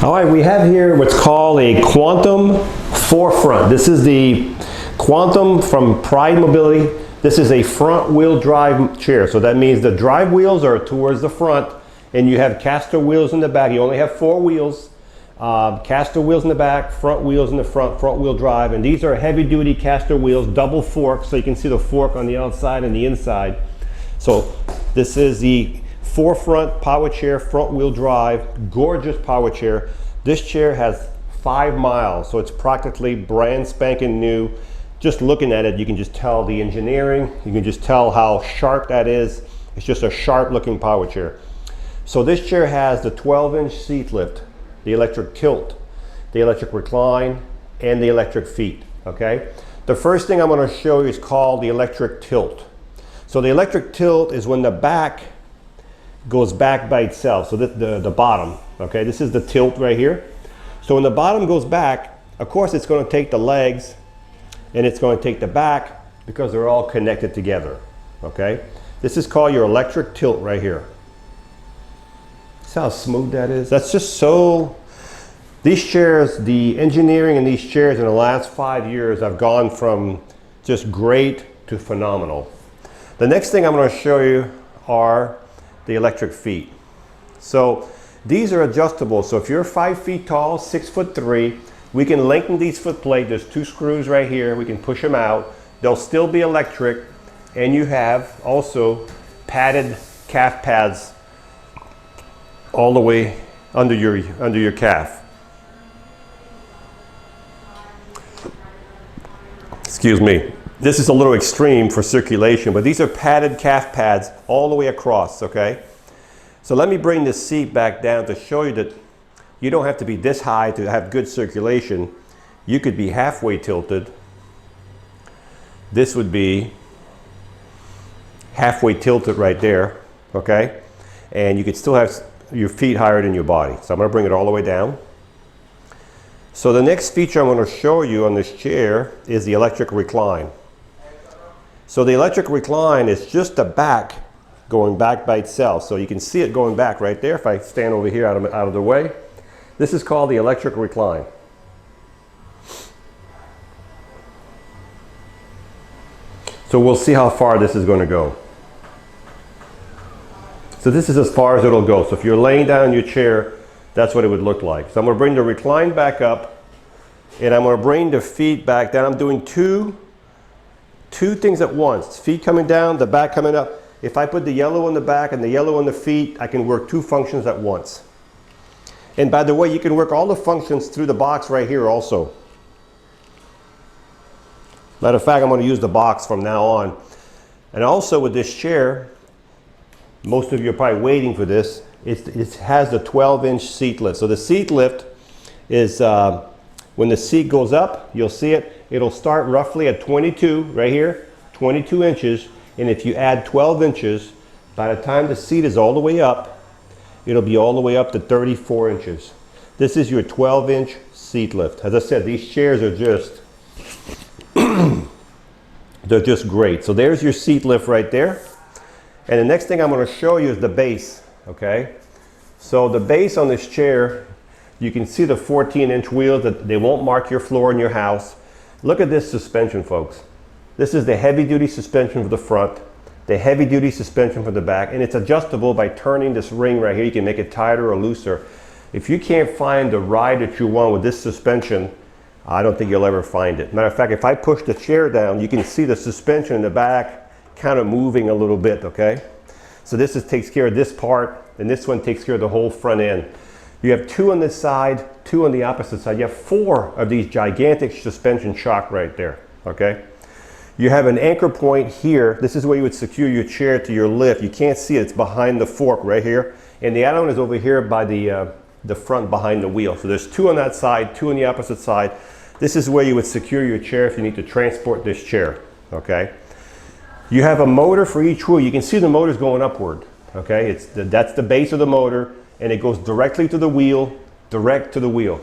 All right, we have here what's called a Quantum forefront. This is the Quantum from Pride Mobility. This is a front wheel drive chair. So that means the drive wheels are towards the front and you have caster wheels in the back. You only have 4 wheels. Caster wheels in the back, front wheels in the front wheel drive. And these are heavy duty caster wheels, double fork. So you can see the fork on the outside and the inside. So this is the forefront power chair, front wheel drive, gorgeous power chair. This chair has 5 miles, so it's practically brand spanking new. Just looking at it, you can just tell the engineering, you can just tell how sharp that is. It's just a sharp looking power chair. So this chair has the 12-inch seat lift, the electric tilt, the electric recline, and the electric feet, okay? The first thing I'm gonna show you is called the electric tilt. So the electric tilt is when the back goes back by itself. So the bottom, okay? This is the tilt right here. So when the bottom goes back, of course it's going to take the legs and it's going to take the back because they're all connected together, okay? This is called your electric tilt right here. See how smooth that is? That's just so, these chairs, the engineering in these chairs in the last 5 years have gone from just great to phenomenal. The next thing I'm going to show you are the electric feet. So these are adjustable. So if you're 5 feet tall, 6'3", we can lengthen these foot plate. There's 2 screws right here. We can push them out. They'll still be electric. And you have also padded calf pads all the way under your calf. Excuse me. This is a little extreme for circulation, but these are padded calf pads all the way across, okay? So let me bring this seat back down to show you that you don't have to be this high to have good circulation. You could be halfway tilted. This would be halfway tilted right there, okay? And you could still have your feet higher than your body. So I'm gonna bring it all the way down. So the next feature I'm gonna show you on this chair is the electric recline. So the electric recline is just the back going back by itself. So you can see it going back right there if I stand over here out of the way. This is called the electric recline. So we'll see how far this is going to go. So this is as far as it'll go. So if you're laying down in your chair, that's what it would look like. So I'm going to bring the recline back up and I'm going to bring the feet back down. I'm doing two things at once. Feet coming down, the back coming up. If I put the yellow on the back and the yellow on the feet, I can work 2 functions at once. And by the way, you can work all the functions through the box right here also. Matter of fact, I'm going to use the box from now on. And also with this chair, most of you are probably waiting for this, it has the 12-inch seat lift. So the seat lift is, when the seat goes up, you'll see it. It'll start roughly at 22, right here, 22 inches. And if you add 12 inches, by the time the seat is all the way up, it'll be all the way up to 34 inches. This is your 12-inch seat lift. As I said, these chairs are just, they're just great. So there's your seat lift right there. And the next thing I'm going to show you is the base, okay? So the base on this chair, you can see the 14-inch wheels that they won't mark your floor in your house. Look at this suspension, folks. This is the heavy-duty suspension for the front, the heavy-duty suspension for the back, and it's adjustable by turning this ring right here. You can make it tighter or looser. If you can't find the ride that you want with this suspension, I don't think you'll ever find it. Matter of fact, if I push the chair down, you can see the suspension in the back kind of moving a little bit, okay? So this takes care of this part, and this one takes care of the whole front end. You have 2 on this side, 2 on the opposite side. You have 4 of these gigantic suspension shock right there, okay? You have an anchor point here. This is where you would secure your chair to your lift. You can't see it, it's behind the fork right here. And the other one is over here by the front behind the wheel. So there's 2 on that side, 2 on the opposite side. This is where you would secure your chair if you need to transport this chair, okay? You have a motor for each wheel. You can see the motor's going upward, okay? That's the base of the motor, and it goes directly to the wheel, direct to the wheel.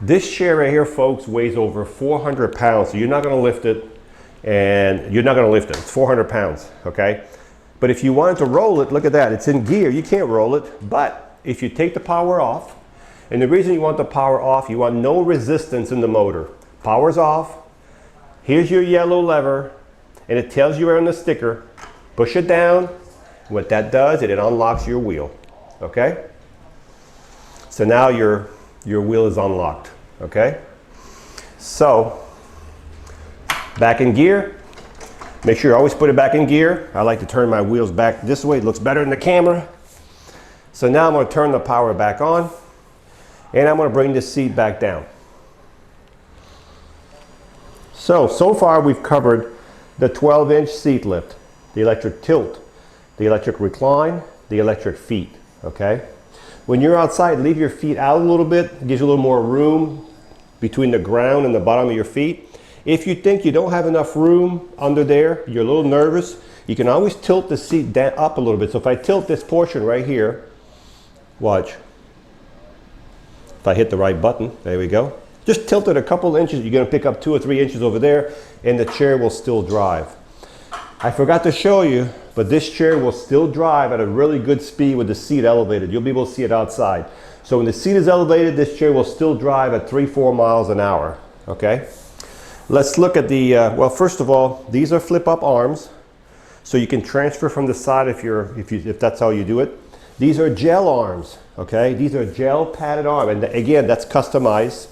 This chair right here, folks, weighs over 400 pounds, so you're not gonna lift it, and you're not gonna lift it. It's 400 pounds, okay? But if you wanted to roll it, look at that, it's in gear. You can't roll it, but if you take the power off And the reason you want the power off, you want no resistance in the motor. Power's off. Here's your yellow lever, and it tells you on the sticker, push it down. What that does, it unlocks your wheel, okay? So now your wheel is unlocked, okay? So, back in gear. Make sure you always put it back in gear. I like to turn my wheels back this way. It looks better in the camera. So now I'm going to turn the power back on, and I'm going to bring this seat back down. So far we've covered the 12-inch seat lift, the electric tilt, the electric recline, the electric feet, okay? When you're outside, leave your feet out a little bit. It gives you a little more room between the ground and the bottom of your feet. If you think you don't have enough room under there, you're a little nervous, you can always tilt the seat up a little bit. So if I tilt this portion right here, watch. If I hit the right button, there we go. Just tilt it a couple inches. You're going to pick up 2 or 3 inches over there, and the chair will still drive. I forgot to show you, but this chair will still drive at a really good speed with the seat elevated. You'll be able to see it outside. So when the seat is elevated, this chair will still drive at 3-4 miles an hour, okay? Let's look at the, well, first of all, these are flip-up arms, so you can transfer from the side if that's how you do it. These are gel arms, okay? These are gel padded arm, and again, that's customized.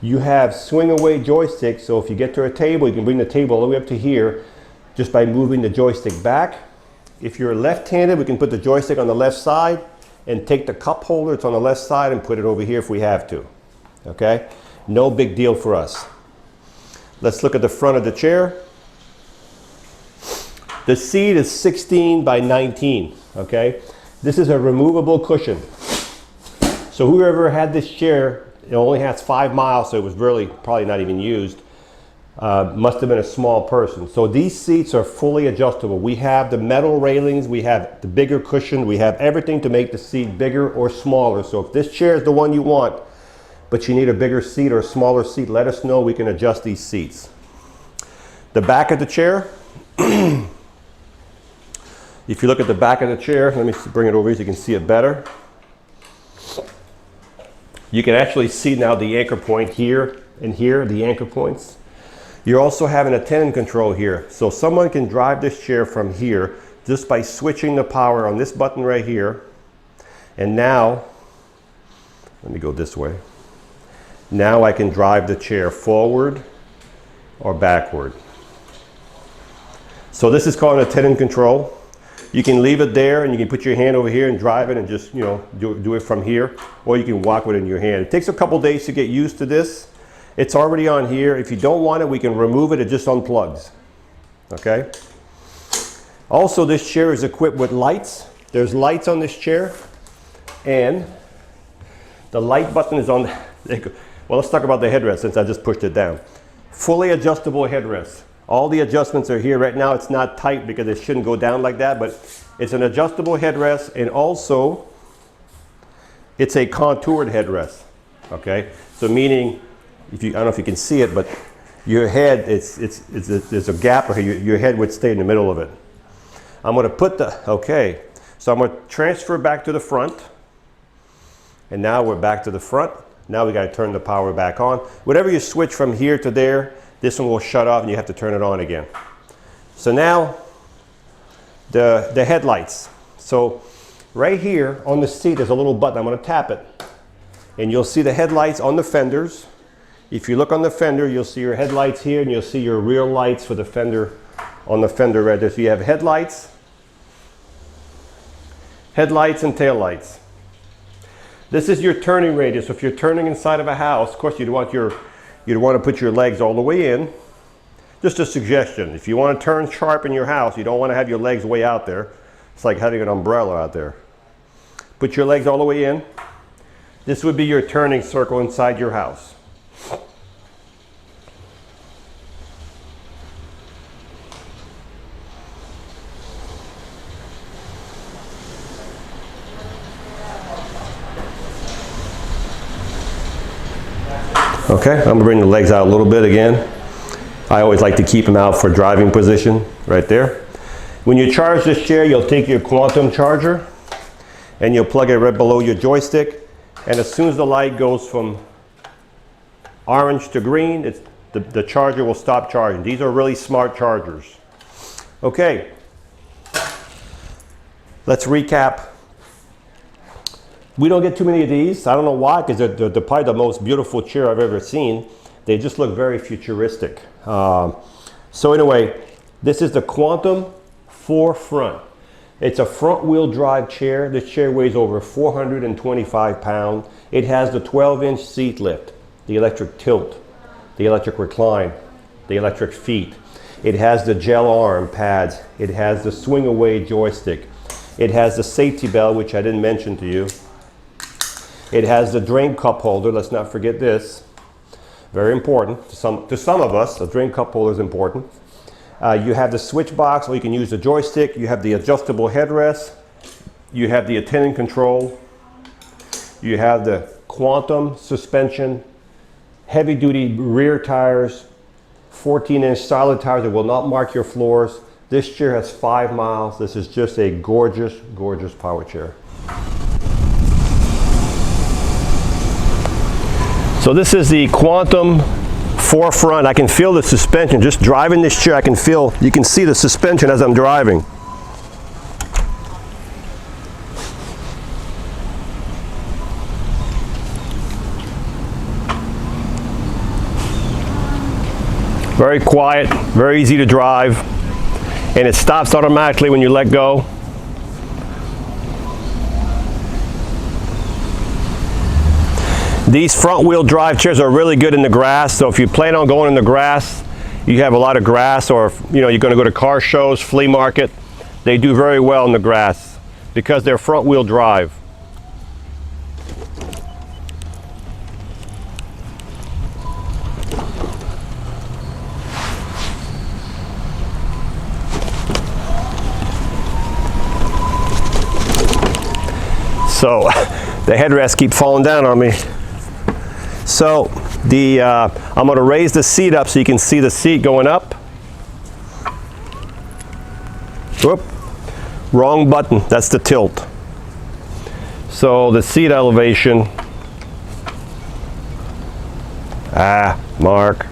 You have swing away joysticks, so if you get to a table, you can bring the table all the way up to here just by moving the joystick back. If you're left-handed, we can put the joystick on the left side and take the cup holder, it's on the left side, and put it over here if we have to, okay? No big deal for us. Let's look at the front of the chair. The seat is 16 by 19, okay? This is a removable cushion. So whoever had this chair, it only has 5 miles, so it was really probably not even used. Must have been a small person. So these seats are fully adjustable. We have the metal railings, we have the bigger cushion, we have everything to make the seat bigger or smaller. So if this chair is the one you want, but you need a bigger seat or a smaller seat, let us know. We can adjust these seats. The back of the chair, if you look at the back of the chair, let me bring it over so you can see it better. You can actually see now the anchor point here and here, the anchor points. You're also having a tenon control here. So someone can drive this chair from here just by switching the power on this button right here. And now, let me go this way. Now I can drive the chair forward or backward. So this is called a tenon control. You can leave it there and you can put your hand over here and drive it and just, you know, do it from here, or you can walk with it in your hand. It takes a couple days to get used to this. It's already on here. If you don't want it, we can remove it. It just unplugs, okay? Also, this chair is equipped with lights. There's lights on this chair, and the light button is on, well, let's talk about the headrest since I just pushed it down. Fully adjustable headrest. All the adjustments are here. Right now it's not tight because it shouldn't go down like that, but it's an adjustable headrest, and also it's a contoured headrest, okay? So meaning, I don't know if you can see it, but your head, there's a gap where your head would stay in the middle of it. I'm going to put okay, so I'm going to transfer back to the front, and now we're back to the front. Now we got to turn the power back on. Whatever you switch from here to there, this one will shut off and you have to turn it on again. So now the headlights. So right here on the seat there's a little button. I'm going to tap it and you'll see the headlights on the fenders. If you look on the fender, you'll see your headlights here, and you'll see your rear lights for the fender on the fender right there. So you have headlights and tail lights. This is your turning radius. So if you're turning inside of a house, of course you'd want to put your legs all the way in. Just a suggestion. If you want to turn sharp in your house, you don't want to have your legs way out there. It's like having an umbrella out there. Put your legs all the way in. This would be your turning circle inside your house. Okay, I'm going to bring the legs out a little bit again. I always like to keep them out for driving position, right there. When you charge this chair, you'll take your quantum charger and you'll plug it right below your joystick. And as soon as the light goes from orange to green, the charger will stop charging. These are really smart chargers. Okay, let's recap. We don't get too many of these. I don't know why, because they're probably the most beautiful chair I've ever seen. They just look very futuristic. So anyway, this is the Quantum 4 Front. It's a front wheel drive chair. This chair weighs over 425 pounds. It has the 12-inch seat lift, the electric tilt, the electric recline, the electric feet. It has the gel arm pads. It has the swing away joystick. It has the safety belt, which I didn't mention to you. It has the drink cup holder. Let's not forget this. Very important to some of us. A drink cup holder is important. You have the switch box, or you can use the joystick. You have the adjustable headrest. You have the attendant control. You have the Quantum suspension, heavy duty rear tires, 14-inch solid tires that will not mark your floors. This chair has 5 miles. This is just a gorgeous, gorgeous power chair. So this is the Quantum 4 Front. I can feel the suspension. Just driving this chair, you can see the suspension as I'm driving. Very quiet, very easy to drive, and it stops automatically when you let go. These front wheel drive chairs are really good in the grass, so if you plan on going in the grass, you have a lot of grass, or you're going to go to car shows, flea market, they do very well in the grass because they're front wheel drive. So the headrests keep falling down on me. So I'm going to raise the seat up so you can see the seat going up. Whoop, wrong button, that's the tilt. So the seat elevation, Mark.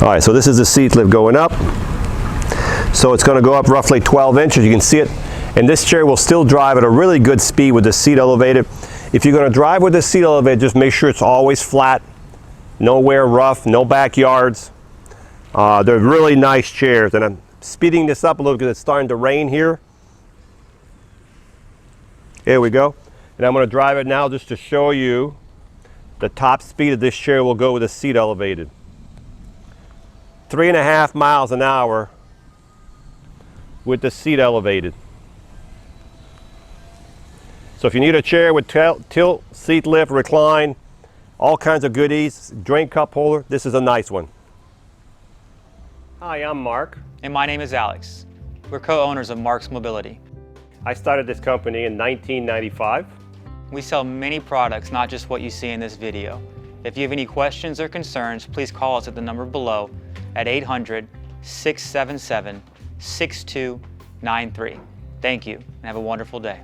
All right, so this is the seat lift going up. So it's going to go up roughly 12 inches. You can see it. And this chair will still drive at a really good speed with the seat elevated. If you're going to drive with the seat elevated, just make sure it's always flat. Nowhere rough, no backyards. They're really nice chairs. And I'm speeding this up a little because it's starting to rain here. Here we go. And I'm going to drive it now just to show you the top speed of this chair will go with the seat elevated. 3.5 miles an hour with the seat elevated. So if you need a chair with tilt, seat lift, recline, all kinds of goodies, drink cup holder, this is a nice one. Hi, I'm Mark. And my name is Alex. We're co-owners of Marc's Mobility. I started this company in 1995. We sell many products, not just what you see in this video. If you have any questions or concerns, please call us at the number below at 800-677-6293. Thank you, and have a wonderful day.